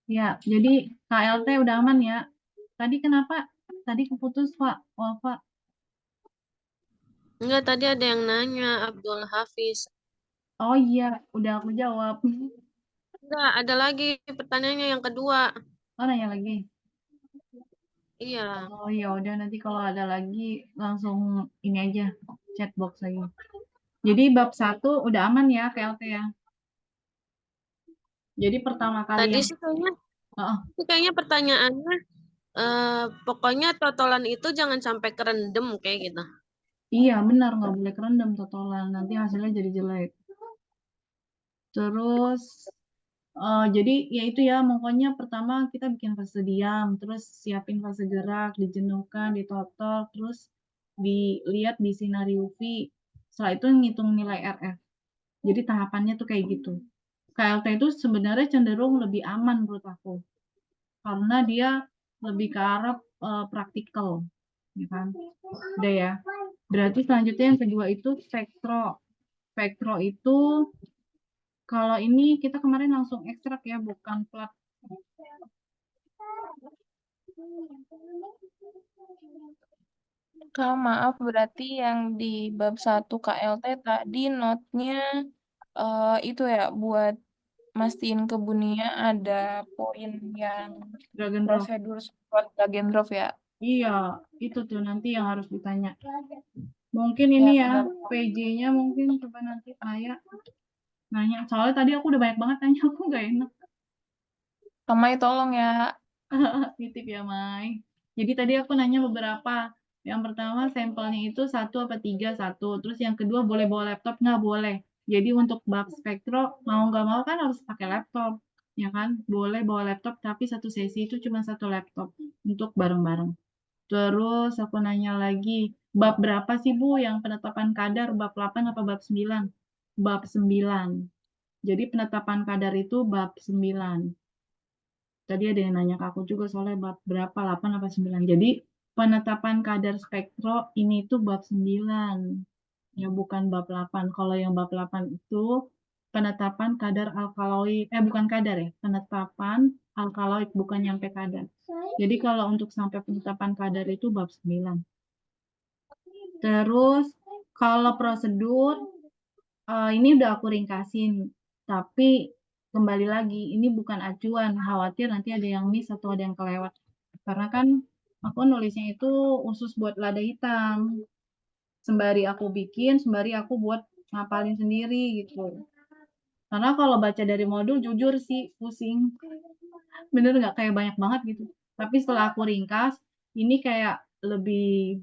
Ya, jadi KLT udah aman ya. Tadi kenapa? Tadi keputus, Pak. Pak. Enggak, tadi ada yang nanya, Abdul Hafiz. Oh iya, udah aku jawab. Enggak, ada lagi pertanyaannya yang kedua. Oh, nanya lagi. Iya. Oh ya udah nanti kalau ada lagi langsung ini aja chatbox lagi. Jadi bab satu udah aman ya KLT ya. Jadi pertama kali Tadi yang oh, sih kayaknya pertanyaannya pokoknya totalan itu jangan sampai kerendam kayak gitu. iya benar nggak boleh kerendam totalan nanti hasilnya jadi jelek. Terus jadi ya itu ya pokoknya pertama kita bikin fase diam, terus siapin fase gerak, dijenuhkan, ditotal, terus dilihat di sinar UV. Setelah itu ngitung nilai RF. Jadi tahapannya tuh kayak gitu. KLT itu sebenarnya cenderung lebih aman menurut aku karena dia lebih ke arah praktikal, ya kan? Udah ya. Berarti selanjutnya yang kedua itu spektro. Spektro itu kalau ini kita kemarin langsung ekstrak ya, bukan plat. Kak, maaf berarti yang di bab 1 KLT tadi notnya itu ya buat mastiin ke Bunia ada poin yang Drag and drop. prosedur spot drag and drop ya. Iya, itu tuh nanti yang harus ditanya. Mungkin Ya, ini ya, udah. PJ-nya mungkin coba nanti Ayah nanya. Soalnya tadi aku udah banyak banget tanya, aku nggak enak. Kamai tolong ya. Titip ya, Mai. Jadi tadi aku nanya beberapa. Yang pertama sampelnya itu satu apa tiga satu. Terus yang kedua boleh bawa laptop nggak boleh. Jadi untuk bab spektro mau nggak mau kan harus pakai laptop, ya kan? Boleh bawa laptop tapi satu sesi itu cuma satu laptop untuk bareng-bareng. Terus aku nanya lagi, bab berapa sih Bu yang penetapan kadar? Bab 8 apa bab 9? Bab 9. Jadi penetapan kadar itu bab 9. Tadi ada yang nanya ke aku juga soalnya bab berapa, 8 apa 9. Jadi penetapan kadar spektro ini tuh bab 9. Ya bukan bab 8. Kalau yang bab 8 itu penetapan kadar alkaloid, bukan kadar ya, penetapan alkaloid bukan nyampe kadar. Jadi kalau untuk sampai penetapan kadar itu bab 9. Terus kalau prosedur ini udah aku ringkasin, tapi kembali lagi ini bukan acuan, khawatir nanti ada yang miss atau ada yang kelewat. Karena kan aku nulisnya itu khusus buat lada hitam. Sembari aku bikin, sembari aku buat ngapalin sendiri gitu. Karena kalau baca dari modul jujur sih pusing. Bener nggak kayak banyak banget gitu. Tapi setelah aku ringkas, ini kayak lebih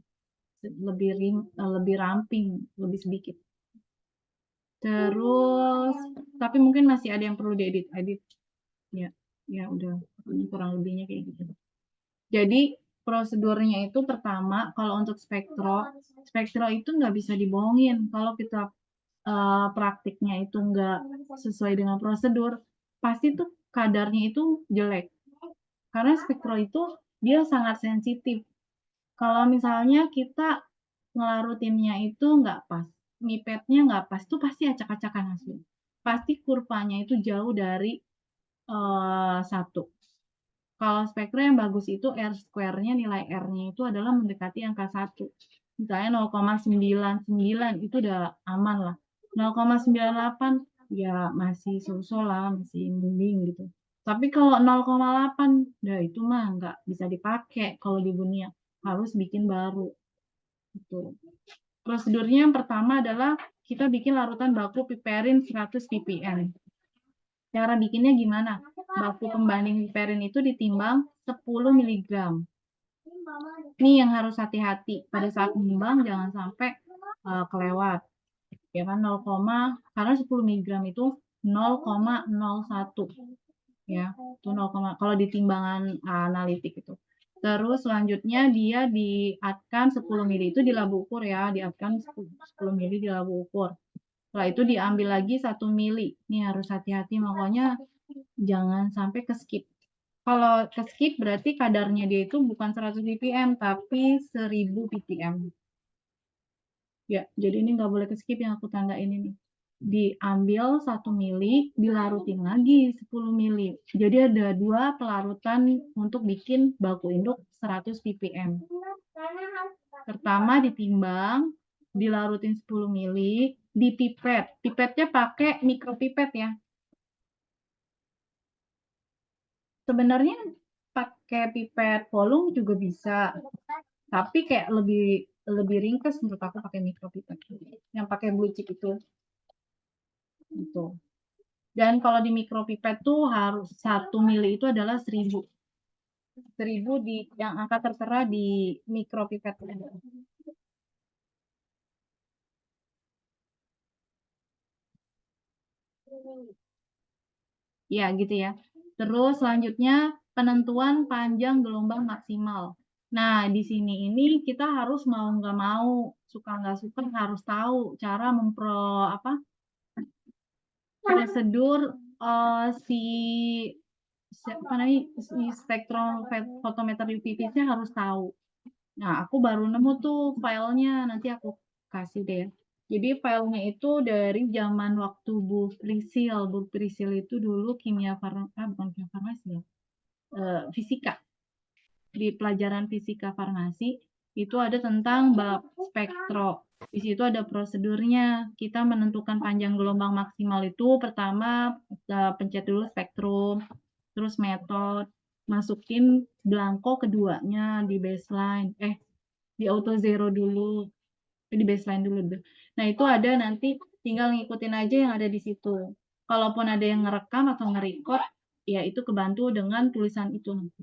lebih ramping, lebih sedikit. Terus, tapi mungkin masih ada yang perlu diedit-edit. Ya, ya udah. Ini kurang lebihnya kayak gitu. Jadi, prosedurnya itu pertama, kalau untuk spektro itu nggak bisa dibohongin. Kalau kita praktiknya itu nggak sesuai dengan prosedur, pasti tuh kadarnya itu jelek. Karena spektro itu dia sangat sensitif. Kalau misalnya kita ngelarutinnya itu nggak pas, mipetnya nggak pas, itu pasti acak-acakan hasil. Pasti kurvanya itu jauh dari satu. Kalau spektrum yang bagus itu R square-nya, nilai R-nya itu adalah mendekati angka 1. Misalnya 0,99 itu udah aman lah. 0,98 ya masih so-so lah, masih mending gitu. Tapi kalau 0,8, ya itu mah nggak bisa dipakai kalau di dunia. Harus bikin baru. Gitu. Prosedurnya yang pertama adalah kita bikin larutan baku piperin 100 ppm. Cara bikinnya gimana? Baku pembanding piperin itu ditimbang 10 mg. Ini yang harus hati-hati. Pada saat menimbang jangan sampai kelewat. Ya kan 0, karena 10 mg itu 0,01 ya. Itu 0, kalau di timbangan analitik itu. Terus selanjutnya dia diatkan 10 mili itu di labu ukur ya, diatkan 10 mili di labu ukur. Setelah itu diambil lagi 1 mili. Ini harus hati-hati makanya jangan sampai ke skip. Kalau ke skip berarti kadarnya dia itu bukan 100 ppm tapi 1000 ppm. Ya, jadi ini nggak boleh ke skip yang aku tandain ini. diambil 1 mili, dilarutin lagi 10 mili. Jadi ada 2 pelarutan untuk bikin baku induk 100 ppm. Pertama ditimbang, dilarutin 10 mili, dipipet. Pipetnya pakai mikropipet ya. Sebenarnya pakai pipet volume juga bisa, tapi kayak lebih ringkas menurut aku pakai mikropipet. Yang pakai blue chip itu. Gitu. Dan kalau di mikropipet tuh harus 1 mili itu adalah 1000. 1000 di yang angka tertera di mikropipet. Ya, gitu ya. Terus selanjutnya penentuan panjang gelombang maksimal. Nah, di sini ini kita harus mau nggak mau, suka nggak suka harus tahu cara prosedur si spektrofotometer UV-nya harus tahu. Nah, aku baru nemu tuh filenya, nanti aku kasih deh. Jadi filenya itu dari zaman waktu Bu Prisil. Bu Prisil itu dulu bukan kimia farmasi ya, fisika. Di pelajaran fisika farmasi itu ada tentang bab spektro. Di situ ada prosedurnya. Kita menentukan panjang gelombang maksimal itu pertama pencet dulu spektrum, terus metode, masukin belangko keduanya di baseline, di auto zero dulu, di baseline dulu. Nah, itu ada nanti tinggal ngikutin aja yang ada di situ. Kalaupun ada yang ngerekam atau nge-record, ya itu kebantu dengan tulisan itu nanti.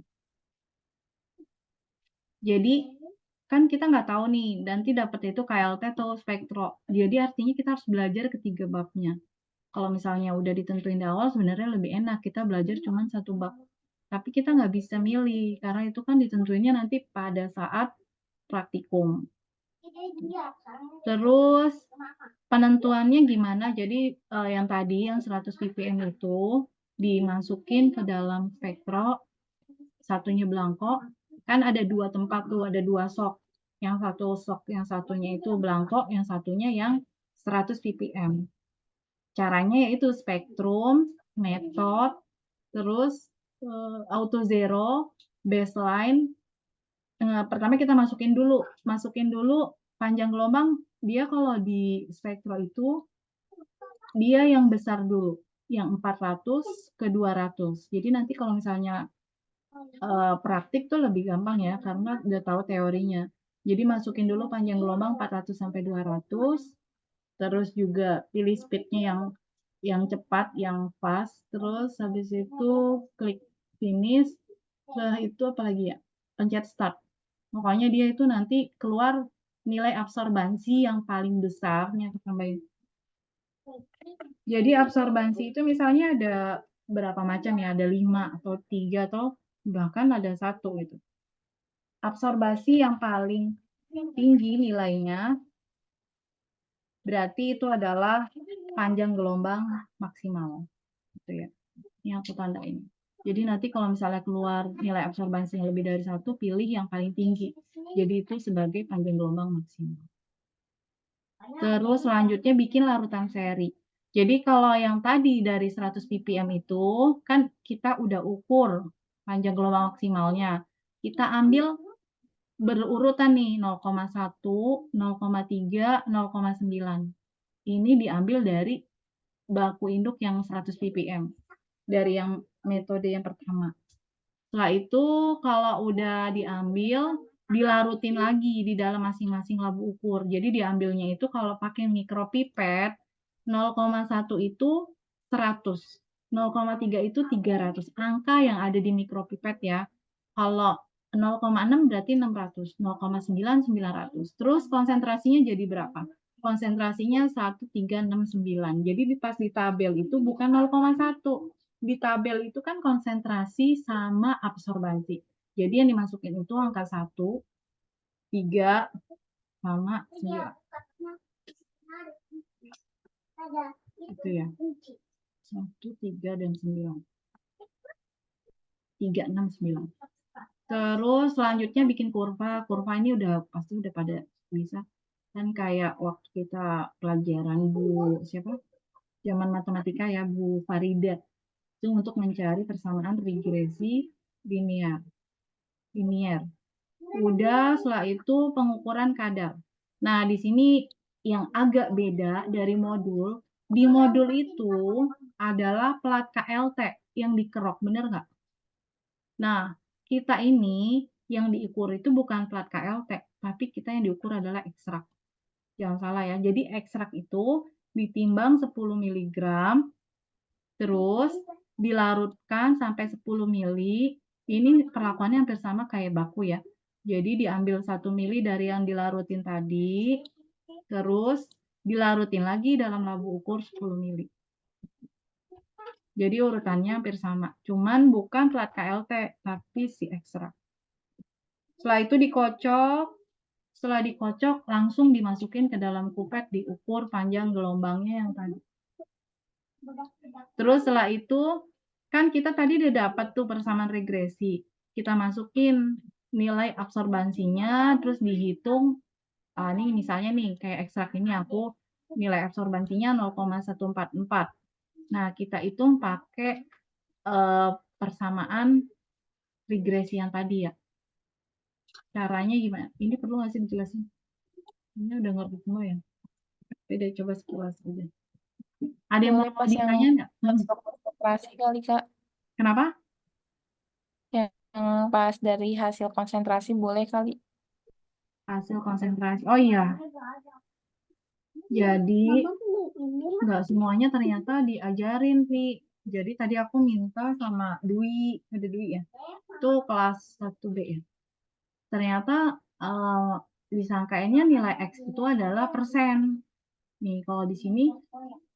Jadi kan kita nggak tahu nih, nanti dapat itu KLT atau spektro. Jadi artinya kita harus belajar ketiga babnya. Kalau misalnya udah ditentuin di awal, sebenarnya lebih enak kita belajar cuma 1 bab. Tapi kita nggak bisa milih, karena itu kan ditentuinnya nanti pada saat praktikum. Terus penentuannya gimana? Jadi yang tadi yang 100 ppm itu dimasukin ke dalam spektro, satunya belangko, kan ada 2 tempat tuh, ada 2 sok. Yang satu sok, yang satunya itu belangko, yang satunya yang 100 ppm. Caranya yaitu spektrum, metode, terus auto zero, baseline. Pertama kita masukin dulu panjang gelombang. Dia kalau di spektro itu dia yang besar dulu, yang 400 ke 200. Jadi nanti kalau misalnya praktik tuh lebih gampang ya, karena udah tahu teorinya. Jadi masukin dulu panjang gelombang 400 sampai 200, terus juga pilih speednya yang cepat, yang fast, terus habis itu klik finish, setelah itu apalagi ya, pencet start. Pokoknya dia itu nanti keluar nilai absorbansi yang paling besar, nih aku tambahin. Jadi absorbansi itu misalnya ada berapa macam ya, ada 5 atau 3 atau bahkan ada 1 gitu. Absorbasi yang paling tinggi nilainya berarti itu adalah panjang gelombang maksimal. Gitu ya. Ini aku tandain. Jadi nanti kalau misalnya keluar nilai absorbansi yang lebih dari 1, pilih yang paling tinggi. Jadi itu sebagai panjang gelombang maksimal. Terus selanjutnya bikin larutan seri. Jadi kalau yang tadi dari 100 ppm itu kan kita udah ukur panjang gelombang maksimalnya. Kita ambil berurutan nih 0,1, 0,3, 0,9. Ini diambil dari baku induk yang 100 ppm. Dari yang metode yang pertama. Setelah itu kalau udah diambil, dilarutin lagi di dalam masing-masing labu ukur. Jadi diambilnya itu kalau pakai mikropipet 0,1 itu 100, 0,3 itu 300. Angka yang ada di mikropipet ya. Kalau 0,6 berarti 600, 0,9 900. Terus konsentrasinya jadi berapa? Konsentrasinya 1369. Jadi pas di tabel itu bukan 0,1. Di tabel itu kan konsentrasi sama absorbansi. Jadi yang dimasukin itu angka 1, 3, sama 9. Itu ya. 1, 3, dan 9. 3, 6, 9. Terus selanjutnya bikin kurva. Kurva ini pasti udah pada bisa. Kan kayak waktu kita pelajaran Bu siapa? zaman matematika ya, Bu Farida. Itu untuk mencari persamaan regresi linier. Udah, setelah itu pengukuran kadar. Nah, di sini yang agak beda dari modul, di modul itu adalah plat KLT yang dikerok, bener nggak? Nah, kita ini yang diukur itu bukan plat KLT, tapi kita yang diukur adalah ekstrak. Jangan salah ya. Jadi ekstrak itu ditimbang 10 mg, terus dilarutkan sampai 10 mili. Ini perlakuannya hampir sama kayak baku ya. Jadi diambil 1 mili dari yang dilarutin tadi, terus dilarutin lagi dalam labu ukur 10 mili. Jadi urutannya hampir sama. Cuman bukan plat KLT, tapi si ekstrak. Setelah itu dikocok. Setelah dikocok, langsung dimasukin ke dalam kupet, diukur panjang gelombangnya yang tadi. Terus setelah itu, kan kita tadi udah dapat tuh persamaan regresi. Kita masukin nilai absorbansinya, terus dihitung. Ini misalnya nih, kayak ekstrak ini aku nilai absorbansinya 0,144. Nah, kita hitung pakai persamaan regresi yang tadi ya. Caranya gimana? Ini perlu nggak sih dijelasin? Ini udah ngerti semua ya? Beda, coba sekilas aja. Ada yang Boleh mau pas yang ditanya nggak? hasil konsentrasi kali, Kak. Kenapa? Yang pas dari hasil konsentrasi boleh kali. Hasil konsentrasi. Oh iya, jadi nggak semuanya ternyata diajarin, Vi. Jadi tadi aku minta sama Dwi, ada Dwi ya, itu kelas 1B ya. Ternyata disangkainnya nilai X itu adalah persen. Nih, kalau di sini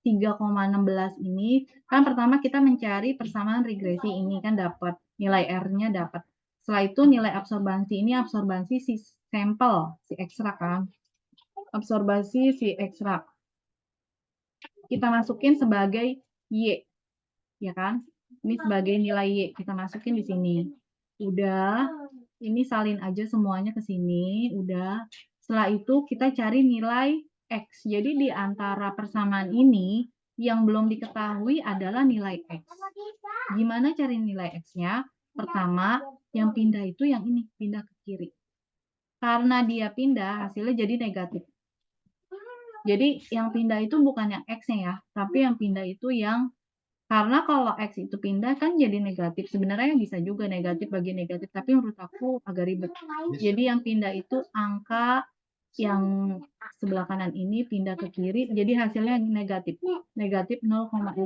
3,16 ini, kan pertama kita mencari persamaan regresi ini kan dapat, nilai R-nya dapat. Setelah itu nilai absorbansi ini absorbansi si sampel, si ekstrak kan. Absorbasi si ekstrak. Kita masukin sebagai Y, ya kan? Ini sebagai nilai Y, kita masukin di sini. Udah, ini salin aja semuanya ke sini, udah. Setelah itu kita cari nilai X. Jadi di antara persamaan ini, yang belum diketahui adalah nilai X. Gimana cari nilai X-nya? Pertama, yang pindah itu yang ini, pindah ke kiri. Karena dia pindah, hasilnya jadi negatif. Jadi yang pindah itu bukan yang X-nya ya, tapi yang pindah itu yang, karena kalau X itu pindah kan jadi negatif. Sebenarnya bisa juga negatif bagi negatif, tapi menurut aku agak ribet. Jadi yang pindah itu angka yang sebelah kanan ini pindah ke kiri, jadi hasilnya negatif. Negatif 0,0,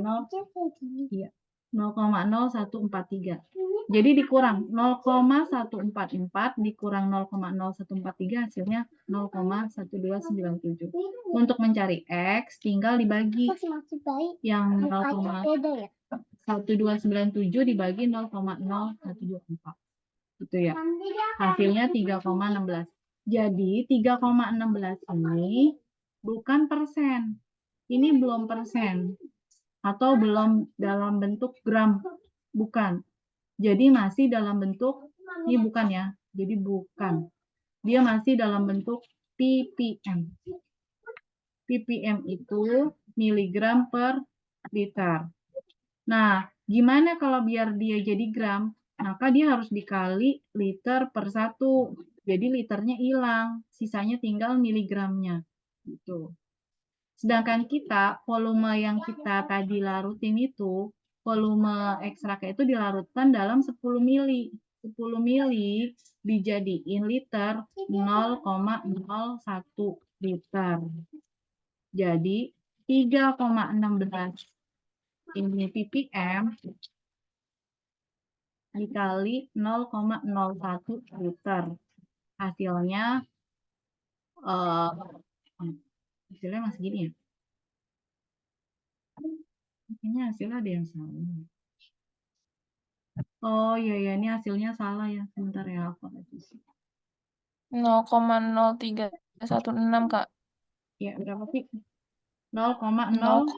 iya, 0,0143. Jadi dikurang 0,144 dikurang 0,0143 hasilnya 0,1297. Untuk mencari X tinggal dibagi yang 0,1297 dibagi 0,0124. Gitu ya. Hasilnya 3,16. Jadi 3,16 ini bukan persen. Ini belum persen. Atau belum dalam bentuk gram. Bukan. Jadi masih dalam bentuk, ini bukan ya. Jadi bukan. Dia masih dalam bentuk ppm. ppm itu miligram per liter. Nah, gimana kalau biar dia jadi gram? Maka dia harus dikali liter per 1. Jadi liternya hilang, sisanya tinggal miligramnya. Gitu. Sedangkan kita, volume yang kita tadi larutin itu, volume ekstraknya itu dilarutkan dalam 10 mili. 10 mili dijadiin liter 0,01 liter. Jadi 3,16 ini ppm dikali 0,01 liter. Hasilnya hasilnya masih gini ya. Kayaknya hasilnya ada yang salah. Oh iya ya, ini hasilnya salah ya. Sebentar ya, aku revisi. 0,0316, Kak. Ya, berapa sih? 0,016.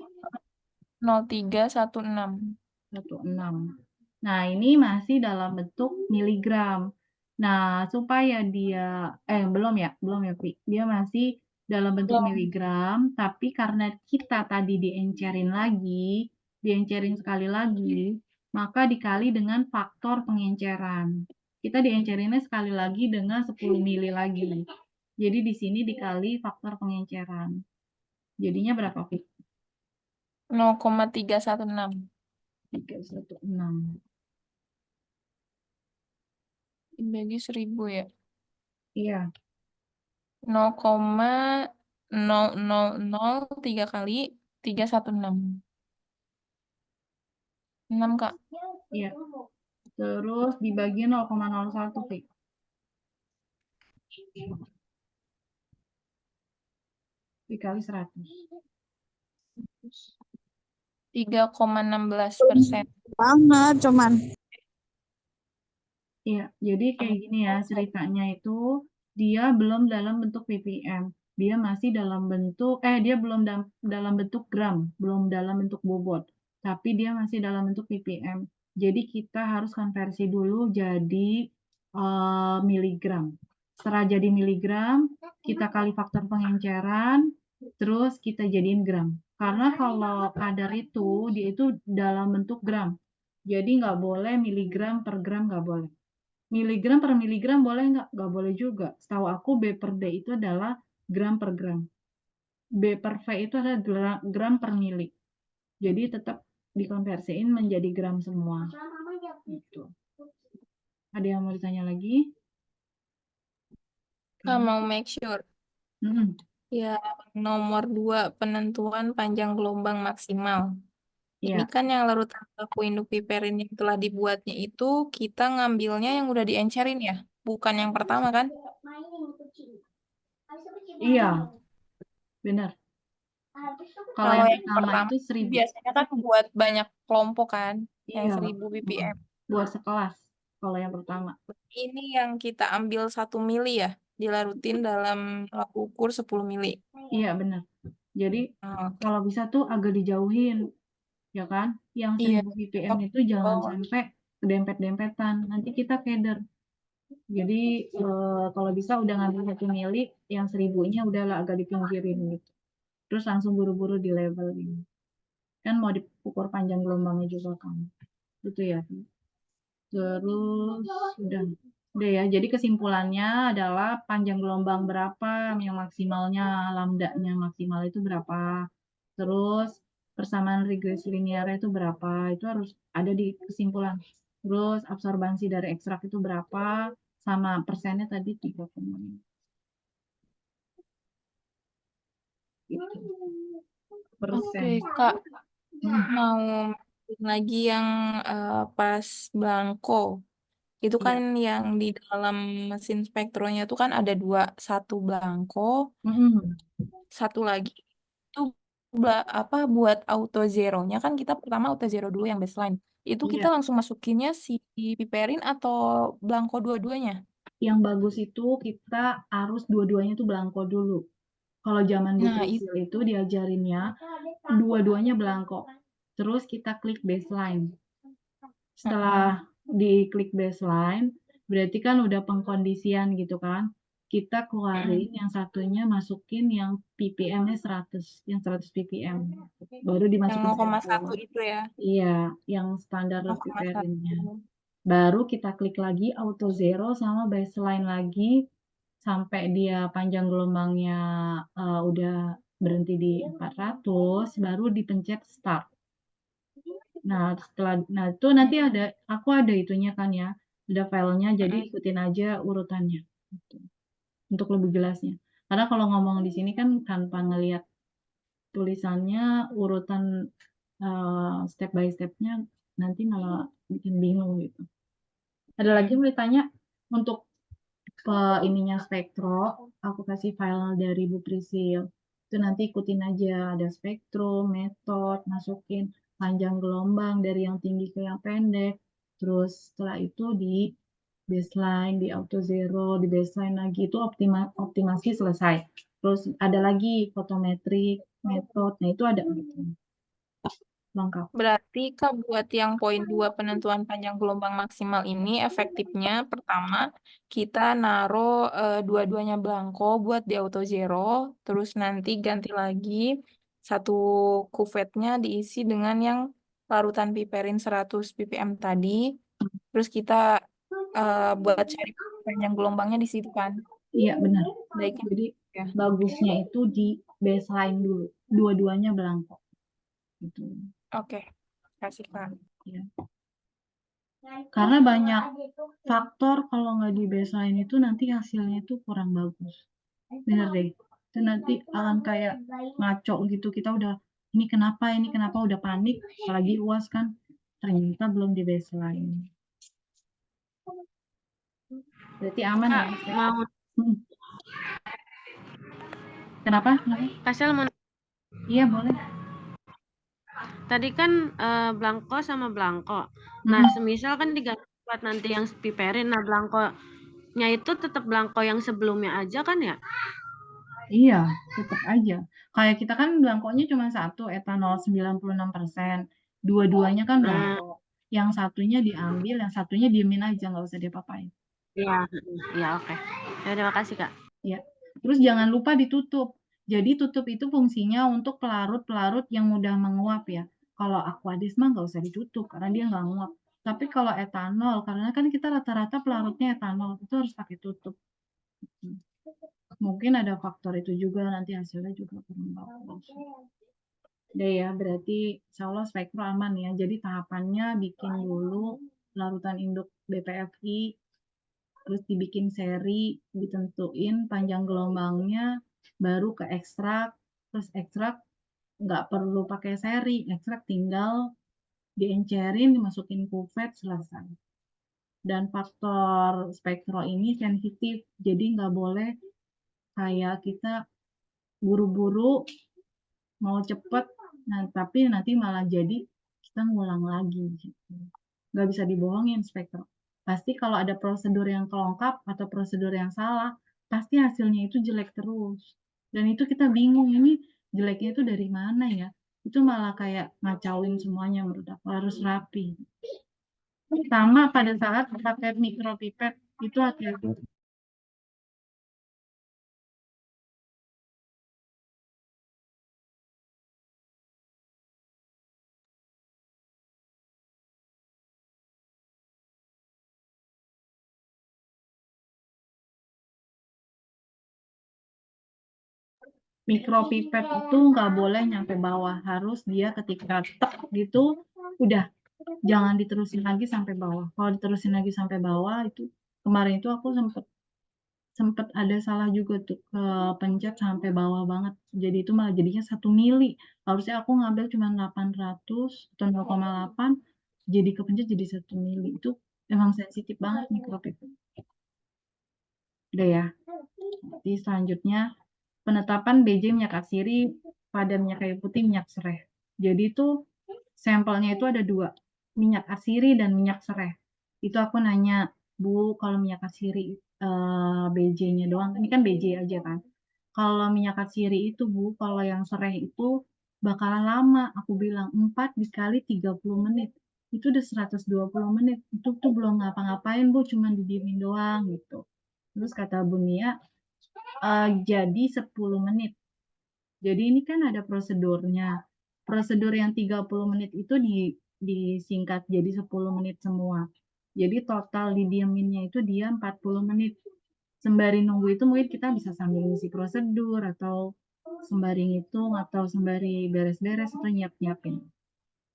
0,0316. Nah, ini masih dalam bentuk miligram. Nah, supaya dia belum ya, Pi. Dia masih dalam bentuk Belum. miligram, tapi karena kita tadi diencerin sekali lagi, maka dikali dengan faktor pengenceran. Kita diencerinnya sekali lagi dengan 10 mili lagi. Jadi di sini dikali faktor pengenceran. Jadinya berapa, Fik? 0,316 316. dibagi 1000 ya. Iya, 0,0003 kali 316. 6, Kak. iya. Terus dibagi 0,01, Fik. Dikali 100. 3,16%. Banget cuman. Iya, jadi kayak gini ya ceritanya itu dia belum dalam bentuk ppm, dia masih dalam bentuk dia belum dalam bentuk gram, belum dalam bentuk bobot, tapi dia masih dalam bentuk ppm. Jadi kita harus konversi dulu jadi miligram. Setelah jadi miligram, kita kali faktor pengenceran, terus kita jadiin gram. Karena kalau kadar itu dia itu dalam bentuk gram, jadi nggak boleh miligram per gram, nggak boleh. Miligram per miligram boleh nggak? Nggak boleh juga. Setahu aku B per D itu adalah gram per gram. B per V itu adalah gram per mili. Jadi tetap dikonversiin menjadi gram semua. Gitu. Ada yang mau ditanya lagi? Kak mau make sure. Mm-mm. Ya, nomor 2 penentuan panjang gelombang maksimal. Ini Iya, kan yang larutan baku induk piperin yang telah dibuatnya itu kita ngambilnya yang udah diencerin ya, bukan yang pertama kan? iya, benar. Kalau Kalau yang yang pertama pertama itu 1000. biasanya kan buat banyak kelompok kan, yang Iya, 1000 ppm. buat sekelas. Kalau yang pertama. Ini yang kita ambil 1 mili ya, dilarutin dalam laku ukur 10 mili. Iya, benar. Jadi Oke. kalau bisa tuh agak dijauhin, ya kan? Yang Iya. 1000 ppm itu jangan sampai kedempet-dempetan. Nanti kita keder. Jadi kalau bisa udah ngambil 1 mili, yang 1000-nya udahlah agak dipinggirin gitu. Terus langsung buru-buru di level ini. Kan mau diukur panjang gelombangnya juga kan. Gitu ya. Terus udah ya. Jadi kesimpulannya adalah panjang gelombang berapa, yang maksimalnya lambdanya maksimal itu berapa. Terus persamaan regresi linearnya itu berapa, itu harus ada di kesimpulan. Terus absorbansi dari ekstrak itu berapa, sama persennya tadi 3,5. Gitu. Persen. Oke, Kak. Mau lagi yang pas blanko. Itu Iya. kan yang di dalam mesin spektronya itu kan ada 2, satu blanko, Mm-mm. satu lagi itu buat auto zeronya kan kita pertama auto zero dulu yang baseline. Itu kita Iya. langsung masukinnya si piperin atau blanko dua-duanya? Yang bagus itu kita harus dua-duanya itu blanko dulu. Kalau zaman Bu Nah, itu Prisil itu diajarinnya dua-duanya blanko. Terus kita klik baseline. Setelah diklik baseline, berarti kan udah pengkondisian gitu kan. Kita keluarin yang satunya, masukin yang ppm-nya 100, yang 100 ppm. Baru yang dimasukin 0,1 sampel. itu ya. Iya, yang standar 0,1. piperinnya. Baru kita klik lagi auto zero sama baseline lagi sampai dia panjang gelombangnya udah berhenti di 400, baru dipencet start. Nah, itu nanti aku ada itunya kan ya, ada filenya, jadi ikutin aja urutannya gitu, untuk lebih jelasnya. Karena kalau ngomong di sini kan tanpa ngelihat tulisannya urutan step by stepnya, nanti malah bikin bingung gitu. Ada lagi yang mau ditanya untuk ininya spektro, aku kasih file dari Bu Prisil. Itu nanti ikutin aja, ada spektrum, metode, masukin panjang gelombang dari yang tinggi ke yang pendek. Terus setelah itu di baseline, di auto zero, di baseline lagi, itu optimasi selesai. Terus ada lagi fotometrik, metode, nah itu ada gitu. lengkap. Berarti Kak buat yang poin 2 penentuan panjang gelombang maksimal ini efektifnya pertama kita naruh dua-duanya blanko buat di auto zero, terus nanti ganti lagi satu kuvetnya diisi dengan yang larutan piperin 100 ppm tadi, terus kita buat cari panjang gelombangnya di situ kan. Iya, benar. Baiknya Jadi ya. bagusnya itu di baseline dulu, dua-duanya belangko. Gitu. Oke, kasih Kak. Ya. Karena banyak faktor kalau nggak di baseline itu nanti hasilnya itu kurang bagus. Bener deh. Itu nanti akan kayak ngaco gitu. Kita udah ini kenapa udah panik. Apalagi UAS kan ternyata belum di baseline. Berarti aman Kak, ya? mau Kenapa? Kasel mau Iya boleh. tadi kan blanko sama blanko. Nah, semisal kan diganti buat nanti yang piperin. Nah, blankonya itu tetap blanko yang sebelumnya aja kan ya? Iya, tetap aja. Kayak kita kan belangkonya cuma satu, etanol 96%. Dua-duanya kan belangko. Yang satunya diambil, yang satunya diemin aja, nggak usah diapa-apain. Iya, iya oke. Ya, terima kasih Kak. Ya. Terus jangan lupa ditutup. Jadi tutup itu fungsinya untuk pelarut-pelarut yang mudah menguap ya. Kalau aquadis mah nggak usah ditutup karena dia nggak nguap. Tapi kalau etanol, karena kan kita rata-rata pelarutnya etanol, itu harus pakai tutup. Mungkin ada faktor itu juga, nanti hasilnya juga kurang bagus. Udah ya, berarti insya Allah spektro aman ya. Jadi tahapannya bikin dulu larutan induk BPFI, terus dibikin seri, ditentuin panjang gelombangnya, baru ke ekstrak, terus ekstrak nggak perlu pakai seri, ekstrak tinggal diencerin, dimasukin kuvet, selesai. Dan faktor spektro ini sensitif, jadi nggak boleh kayak kita buru-buru mau cepet, nah tapi nanti malah jadi kita ngulang lagi gitu. Nggak bisa dibohongin spektro. Pasti kalau ada prosedur yang kelongkap atau prosedur yang salah, pasti hasilnya itu jelek terus. Dan itu kita bingung, ini jeleknya itu dari mana ya? Itu malah kayak ngacauin semuanya menurut aku, harus rapi. Sama pada saat pakai mikropipet, itu hati-hati. Mikropipet itu nggak boleh nyampe bawah, harus dia ketika tek gitu udah, jangan diterusin lagi sampai bawah. Kalau diterusin lagi sampai bawah itu, kemarin itu aku sempet ada salah juga tuh, ke pencet sampai bawah banget, jadi itu malah jadinya 1 mili, harusnya aku ngambil cuma 800 atau 0,8, jadi kepencet jadi 1 mili. Itu emang sensitif banget mikropipet. Udah ya. Jadi selanjutnya penetapan BJ minyak atsiri pada minyak kayu putih, minyak serai. Jadi itu sampelnya itu ada 2, minyak atsiri dan minyak serai. Itu aku nanya, Bu, kalau minyak atsiri BJ-nya doang, ini kan BJ aja kan. Kalau minyak atsiri itu Bu, kalau yang serai itu bakalan lama. Aku bilang 4 dikali 30 menit. Itu udah 120 menit. Itu tuh belum ngapa-ngapain Bu, cuma didiemin doang gitu. Terus kata Bu Nia, jadi 10 menit. Jadi ini kan ada prosedurnya. Prosedur yang 30 menit itu disingkat jadi 10 menit semua. Jadi total didieminnya itu dia 40 menit. Sembari nunggu itu mungkin kita bisa sambil ngisi prosedur atau sembari ngitung atau sembari beres-beres atau nyiap-nyiapin.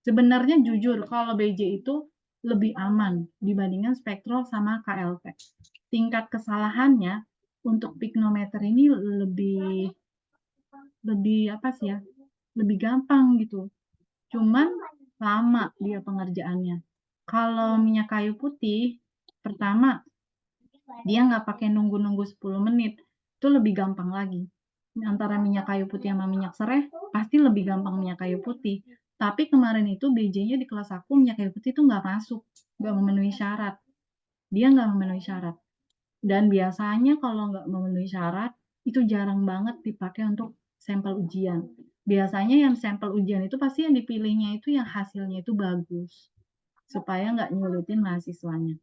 Sebenarnya jujur kalau BJ itu lebih aman dibandingkan spektro sama KLT. Tingkat kesalahannya untuk pignometer ini lebih apa sih ya? Lebih gampang gitu. Cuman lama dia pengerjaannya. Kalau minyak kayu putih, pertama dia nggak pakai nunggu-nunggu 10 menit. Itu lebih gampang lagi. Antara minyak kayu putih sama minyak serai, pasti lebih gampang minyak kayu putih. Tapi kemarin itu BJ-nya di kelas aku minyak kayu putih itu nggak masuk, nggak memenuhi syarat. Dia nggak memenuhi syarat. Dan biasanya kalau nggak memenuhi syarat, itu jarang banget dipakai untuk sampel ujian. Biasanya yang sampel ujian itu pasti yang dipilihnya itu yang hasilnya itu bagus, supaya nggak nyulitin mahasiswanya.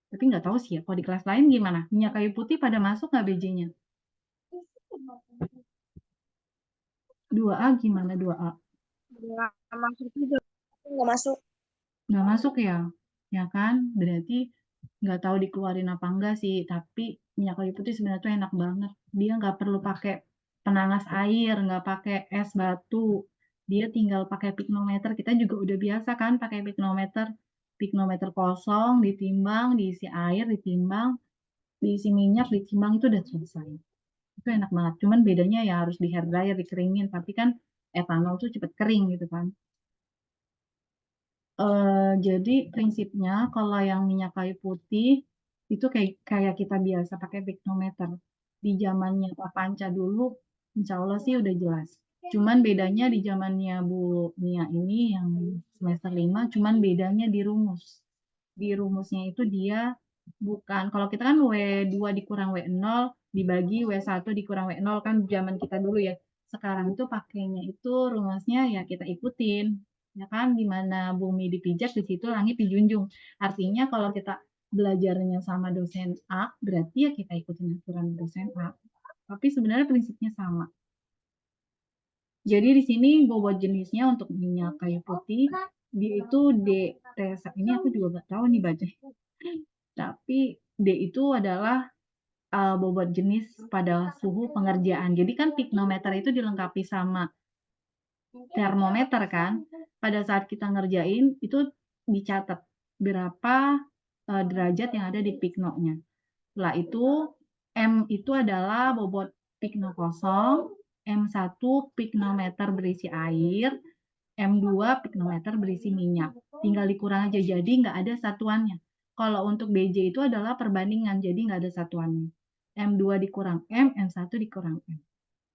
Tapi nggak tahu sih ya, kalau di kelas lain gimana? Minyak kayu putih pada masuk nggak BJ-nya? 2A gimana 2A? Nggak masuk juga. Nggak masuk. Nggak masuk ya? Ya kan? Berarti nggak tahu dikeluarin apa enggak sih. Tapi minyak kayu putih sebenarnya tuh enak banget. Dia nggak perlu pakai penanas air, nggak pakai es batu. Dia tinggal pakai piknometer. Kita juga udah biasa kan pakai piknometer. Piknometer kosong, ditimbang, diisi air, ditimbang, diisi minyak, ditimbang, itu udah selesai. Itu enak banget. Cuman bedanya ya harus di hair dryer, dikeringin. Tapi kan etanol tuh cepet kering gitu kan. Jadi prinsipnya kalau yang minyak kayu putih itu kayak kayak kita biasa pakai piknometer. Di zamannya Pak Panca dulu, insya Allah sih udah jelas. Cuman bedanya di zamannya Bu Nia ini yang semester 5, cuman bedanya di rumus. Di rumusnya itu dia bukan, kalau kita kan W2 dikurang W0 dibagi W1 dikurang W0 kan zaman kita dulu ya. Sekarang itu pakainya itu rumusnya ya kita ikutin, ya kan, di mana bumi dipijak di situ langit dijunjung. Artinya kalau kita belajarnya sama dosen A berarti ya kita ikutin aturan dosen A, tapi sebenarnya prinsipnya sama. Jadi di sini bobot jenisnya untuk minyak kayu putih dia itu D T1, ini aku juga nggak tahu nih baca, tapi D itu adalah bobot jenis pada suhu pengerjaan. Jadi kan piknometer itu dilengkapi sama termometer kan. Pada saat kita ngerjain itu dicatat berapa derajat yang ada di piknonya. Setelah itu M itu adalah bobot pikno kosong, M1 piknometer berisi air, M2 piknometer berisi minyak. Tinggal dikurang aja, jadi nggak ada satuannya. Kalau untuk BJ itu adalah perbandingan, jadi nggak ada satuannya. M2 dikurang M, M1 dikurang M.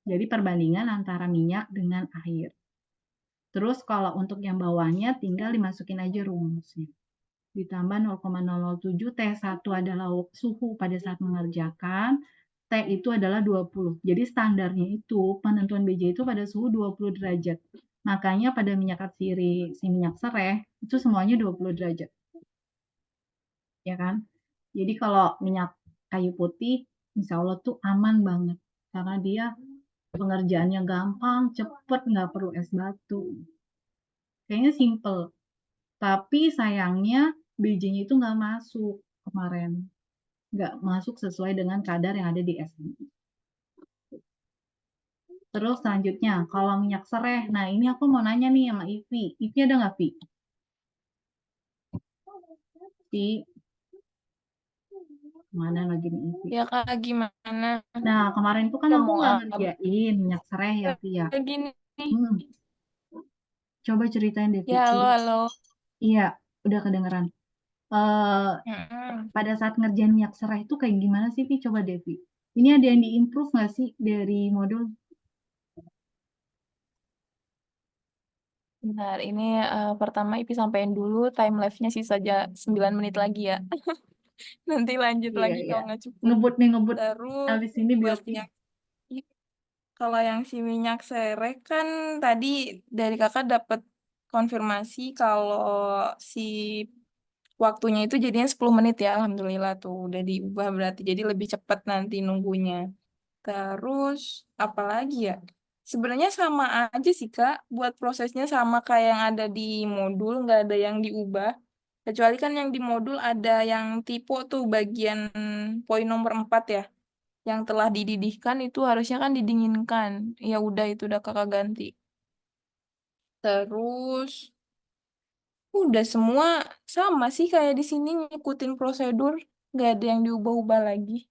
Jadi perbandingan antara minyak dengan air. Terus kalau untuk yang bawahnya tinggal dimasukin aja rumusnya. Ditambah 0,007, T1 adalah suhu pada saat mengerjakan, T itu adalah 20. Jadi standarnya itu penentuan BJ itu pada suhu 20 derajat. Makanya pada minyak atsiri, si minyak sereh, itu semuanya 20 derajat. Ya kan? Jadi kalau minyak kayu putih, insya Allah tuh aman banget. Karena dia pengerjaannya gampang, cepet, nggak perlu es batu. Kayaknya simple. Tapi sayangnya BJ-nya itu nggak masuk kemarin. Nggak masuk sesuai dengan kadar yang ada di SMI. Terus selanjutnya, kalau minyak sereh, nah ini aku mau nanya nih sama Ivi. Ivi ada nggak, Vi? Vi, mana lagi nih Ivi? Ya Kak, gimana? Nah, kemarin tuh kan Ya aku mau nggak ngerjain minyak sereh ya, Vi ya. gini nih. Hmm, coba ceritain deh, Vi. Ya, halo. Iya, udah kedengeran. Pada saat ngerjain minyak sereh itu kayak gimana sih, Vi? Coba deh, Vi. Ini ada yang di-improve nggak sih dari modul? Bentar, ini pertama Ipi sampein dulu time lapse-nya sih saja 9 menit lagi ya. Nanti lanjut Iya, lagi iya. kalau nggak cukup. Ngebut nih, ngebut. Terus Habis ini biar buat yang kalau yang si minyak sereh kan tadi dari kakak dapat konfirmasi kalau si waktunya itu jadinya 10 menit ya. Alhamdulillah tuh udah diubah berarti jadi lebih cepat nanti nunggunya. Terus apalagi ya? Sebenarnya sama aja sih Kak, buat prosesnya sama kayak yang ada di modul, nggak ada yang diubah. Kecuali kan yang di modul ada yang tipe tuh bagian poin nomor 4 ya. Yang telah dididihkan itu harusnya kan didinginkan. Ya udah itu udah Kakak ganti. Terus udah semua sama sih kayak di sini ngikutin prosedur, nggak ada yang diubah-ubah lagi.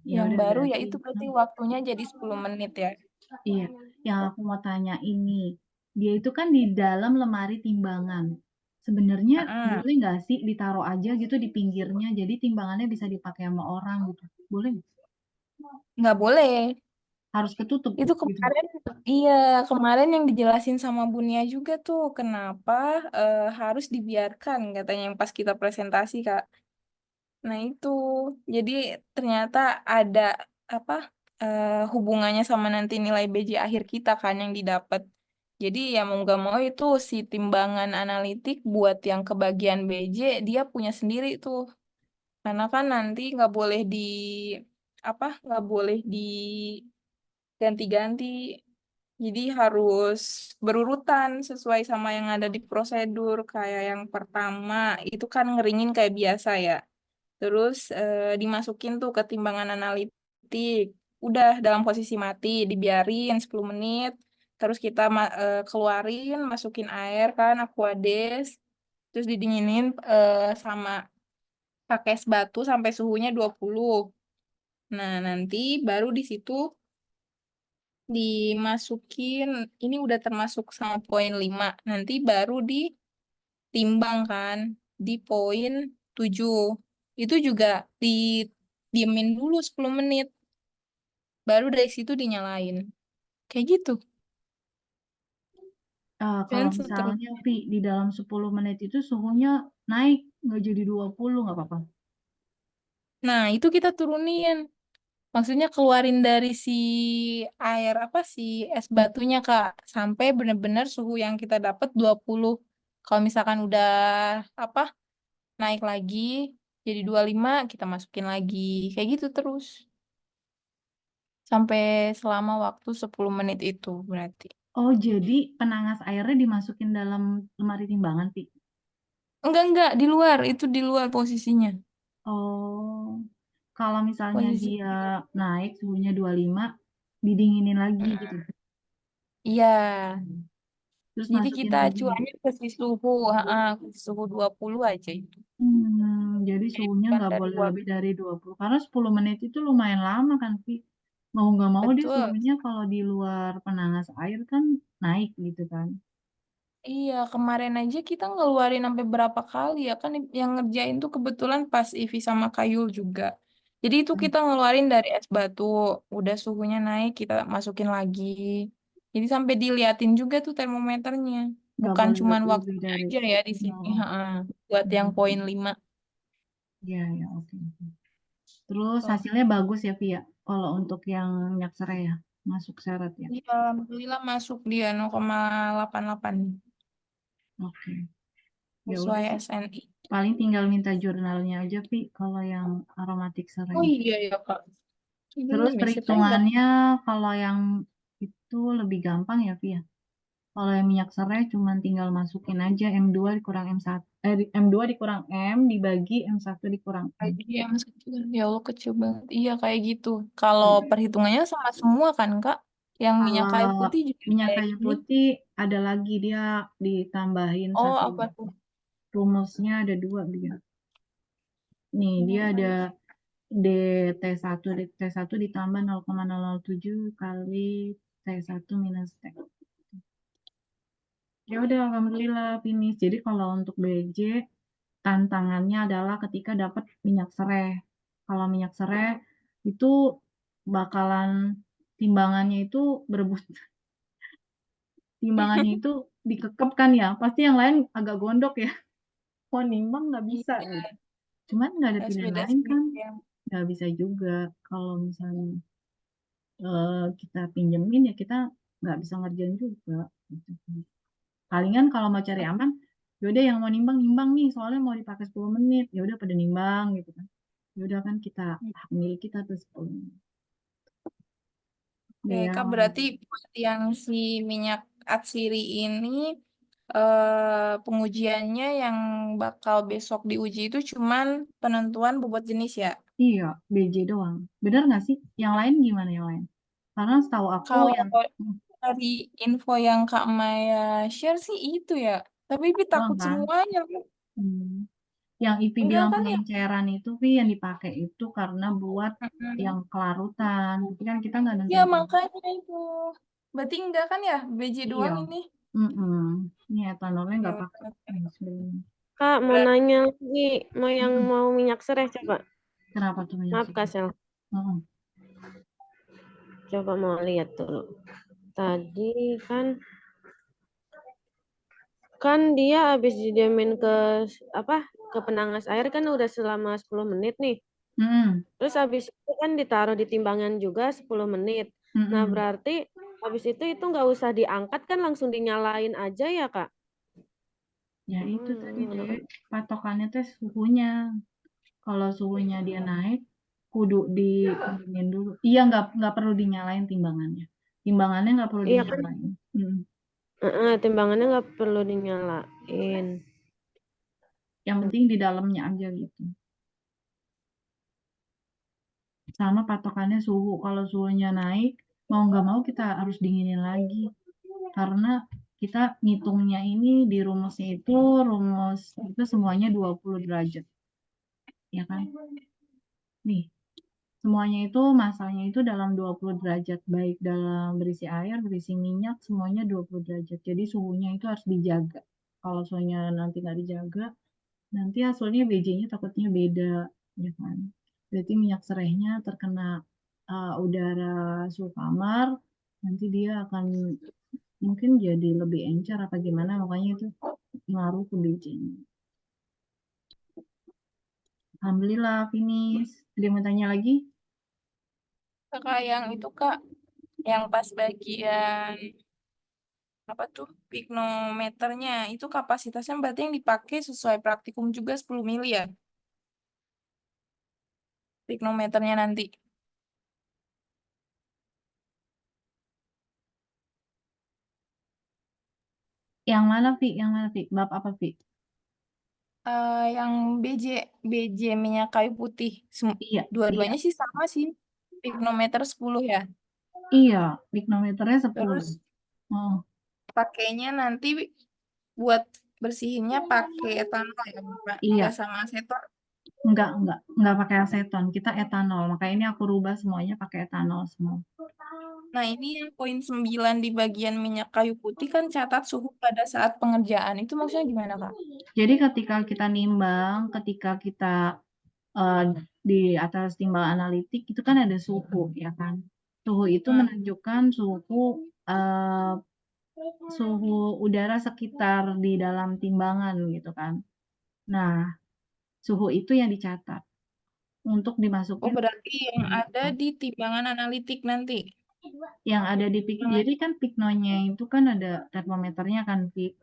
ya Yang udah baru ya berarti. itu berarti waktunya jadi 10 menit ya. Iya, yang aku mau tanya ini, dia itu kan di dalam lemari timbangan. Sebenarnya Heeh. boleh nggak sih ditaruh aja gitu di pinggirnya, jadi timbangannya bisa dipakai sama orang gitu. Boleh nggak? Nggak boleh. Harus ketutup Itu gitu. kemarin, iya, kemarin yang dijelasin sama Bunia juga tuh, kenapa harus dibiarkan, katanya yang pas kita presentasi, Kak. Nah itu, jadi ternyata ada apa hubungannya sama nanti nilai BJ akhir kita kan yang didapat. Jadi ya mau nggak mau itu si timbangan analitik buat yang kebagian BJ dia punya sendiri tuh. Karena kan nanti nggak boleh diganti-ganti. Jadi harus berurutan sesuai sama yang ada di prosedur. Kayak yang pertama itu kan ngeringin kayak biasa ya. Terus dimasukin tuh ke timbangan analitik. Udah dalam posisi mati, dibiarin 10 menit. Terus kita keluarin, masukin air kan, Aquades. Terus didinginin sama pakai es batu sampai suhunya 20. Nah, nanti baru di situ dimasukin, ini udah termasuk sama poin 5. Nanti baru ditimbang kan di poin 7. Itu juga diemin dulu 10 menit. Baru dari situ dinyalain. Kayak gitu. Kalau Dan misalnya seterusnya. Pi, di dalam 10 menit itu suhunya naik, nggak jadi 20, nggak apa-apa. Nah, itu kita turunin. Maksudnya keluarin dari si air si es batunya Kak sampai benar-benar suhu yang kita dapat 20. Kalau misalkan udah apa naik lagi jadi 25 kita masukin lagi. Kayak gitu terus. Sampai selama waktu 10 menit itu berarti. Oh, jadi penangas airnya dimasukin dalam lemari timbangan, Pi? Enggak, di luar. Itu di luar posisinya. Oh, kalau misalnya Posisi. dia naik suhunya 25, didinginin lagi gitu. Iya. Terus Jadi masukin kita lagi. acuannya ke si suhu, ke suhu 20 aja itu. Jadi Jadi suhunya bukan nggak dari boleh lebih 20. dari 20. Karena 10 menit itu lumayan lama kan, Pi. Mau nggak mau dia Betul. suhunya kalau di luar penangas air kan naik gitu kan. Iya, kemarin aja kita ngeluarin sampai berapa kali ya kan yang ngerjain tuh kebetulan pas Ivi sama Kayul juga. Jadi itu Hmm, kita ngeluarin dari es batu, udah suhunya naik kita masukin lagi. Jadi sampai diliatin juga tuh termometernya. Nggak Bukan boleh cuman lebih waktunya dari. aja ya di sini, Oh, buat yang poin hmm. 5. Ya, ya, oke. Terus Tuh. hasilnya bagus ya, Via. Kalau untuk yang minyak serai ya, masuk syarat ya. Iya, alhamdulillah masuk dia 0,88 Oke. Ya udah sesuai sih. SNI. Paling tinggal minta jurnalnya aja, Pi, kalau yang aromatik serai. Oh iya ya Kak. Terus Belum ya, saya nggak. perhitungannya kalau yang itu lebih gampang ya, Via. Kalau yang minyak serai cuma tinggal masukin aja M2 dikurang M1, M2 dikurang M dibagi M1 dikurang M. Iya, Mas kecil. Ya Allah, kecil banget. Iya, kayak gitu. Kalau Hmm. perhitungannya sama semua kan, Kak? Yang minyak kayu Kalau putih juga minyak kayak kayu gini. putih ada lagi dia ditambahin Oh, satu apa tuh? rumusnya ada dua dia. Nih dia ada T1 ditambah 0,007 kali T1 minus T. Ya udah alhamdulillah finish. Jadi kalau untuk BJ tantangannya adalah ketika dapat minyak serai. Kalau minyak serai itu bakalan timbangannya itu berebut. Timbangannya itu dikekep kan ya. Pasti yang lain agak gondok ya. Mau nimbang nggak bisa gitu. Iya, Cuman nggak ada harus pilihan beda lain kan. sendiri ya. Nggak bisa juga. Kalau misalnya kita pinjemin ya kita nggak bisa ngerjain juga. Gitu. Palingan kalau mau cari aman, yaudah yang mau nimbang nimbang nih, soalnya mau dipakai 10 menit, ya udah pada nimbang gitu kan. Ya udah kan kita hak milik kita tuh 10 menit. Oke, Udah ya. Kak, berarti buat yang si minyak atsiri ini pengujiannya yang bakal besok diuji itu cuman penentuan bobot jenis ya. Iya, BJ doang. Bener nggak sih? Yang lain gimana yang lain? Karena setahu aku Kalau yang dari info yang Kak Maya share sih itu ya. Tapi Pi doang takut kan. semuanya. Hmm. Yang IPI Enggak bilang kan ya? pengenceran itu, Pi, yang dipakai itu karena buat Mm-mm. yang kelarutan. Tapi kan kita nggak Ya nentuin makanya itu. Berarti enggak kan ya? BJ iya. doang ini. Mm-mm. Ini etanolnya Ya nggak pakai. udah. Sebenarnya. Kak, mau Berarti nanya lagi, mau yang Mm-mm. mau minyak serai coba. Kenapa tuh minyak Maaf Kak serai? Sel, Mm-mm. coba mau lihat dulu. Tadi kan dia habis didiamin ke apa? Ke penangas air kan udah selama 10 menit nih. Mm-mm. Terus habis itu kan ditaruh di timbangan juga 10 menit. Nah, Mm-mm. berarti habis itu nggak usah diangkat kan langsung dinyalain aja ya, Kak? Ya itu tadi Hmm, deh, patokannya teh suhunya. Kalau suhunya dia naik, kudu dikeringin dulu. Iya, nggak perlu dinyalain timbangannya. Timbangannya nggak perlu iya kan? dinyalain. Timbangannya nggak perlu dinyalain. Yang penting di dalamnya aja gitu. Sama patokannya suhu. Kalau suhunya naik, mau nggak mau kita harus dinginin lagi. Karena kita ngitungnya ini di rumus itu semuanya 20 derajat. Ya kan? Nih, semuanya itu masanya itu dalam 20 derajat. Baik dalam berisi air, berisi minyak, semuanya 20 derajat. Jadi suhunya itu harus dijaga. Kalau suhunya nanti nggak dijaga, nanti hasilnya BJ-nya takutnya beda. Ya kan? Berarti minyak serehnya terkena udara suhu kamar, nanti dia akan mungkin jadi lebih encer apa gimana, makanya itu ngaruh ke BJ-nya. Alhamdulillah finish. Ada yang mau tanya lagi? Kakak yang itu Kak, yang pas bagian apa tuh pignometernya itu kapasitasnya berarti yang dipakai sesuai praktikum juga 10 mili ya? Pignometernya nanti. Yang mana, Vi? Yang mana, Vi? Bab apa, Vi? Yang BJ minyak kayu putih. Iya, Dua-duanya sih sama sih. Pignometer 10 ya. iya. Pignometernya 10. Terus Oh, pakainya nanti buat bersihinnya pakai etanol ya, Mbak? iya. Enggak sama aseton. Enggak pakai aseton. Kita etanol. Makanya ini aku rubah semuanya pakai etanol semua. Nah, ini yang poin 9 di bagian minyak kayu putih kan catat suhu pada saat pengerjaan. Itu maksudnya gimana, Kak? Jadi ketika kita nimbang, ketika kita eh, di atas timbal analitik itu kan ada suhu, ya kan? Suhu itu menunjukkan eh, suhu udara sekitar di dalam timbangan gitu kan. Nah, suhu itu yang dicatat untuk Oh, dimasukin berarti yang ada di timbangan analitik nanti. yang ada di pik. Jadi kan piknonya itu kan ada termometernya kan, Pik.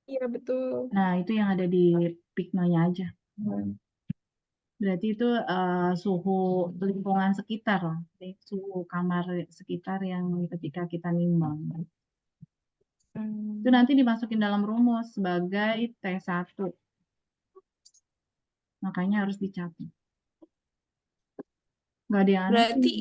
Iya, betul. Nah, itu yang ada di piknonya aja. Berarti itu suhu lingkungan sekitar lah, suhu kamar sekitar yang ketika kita nimbang. Itu nanti dimasukin dalam rumus sebagai T1. Makanya harus dicatat. Nggak ada yang aneh sih. Berarti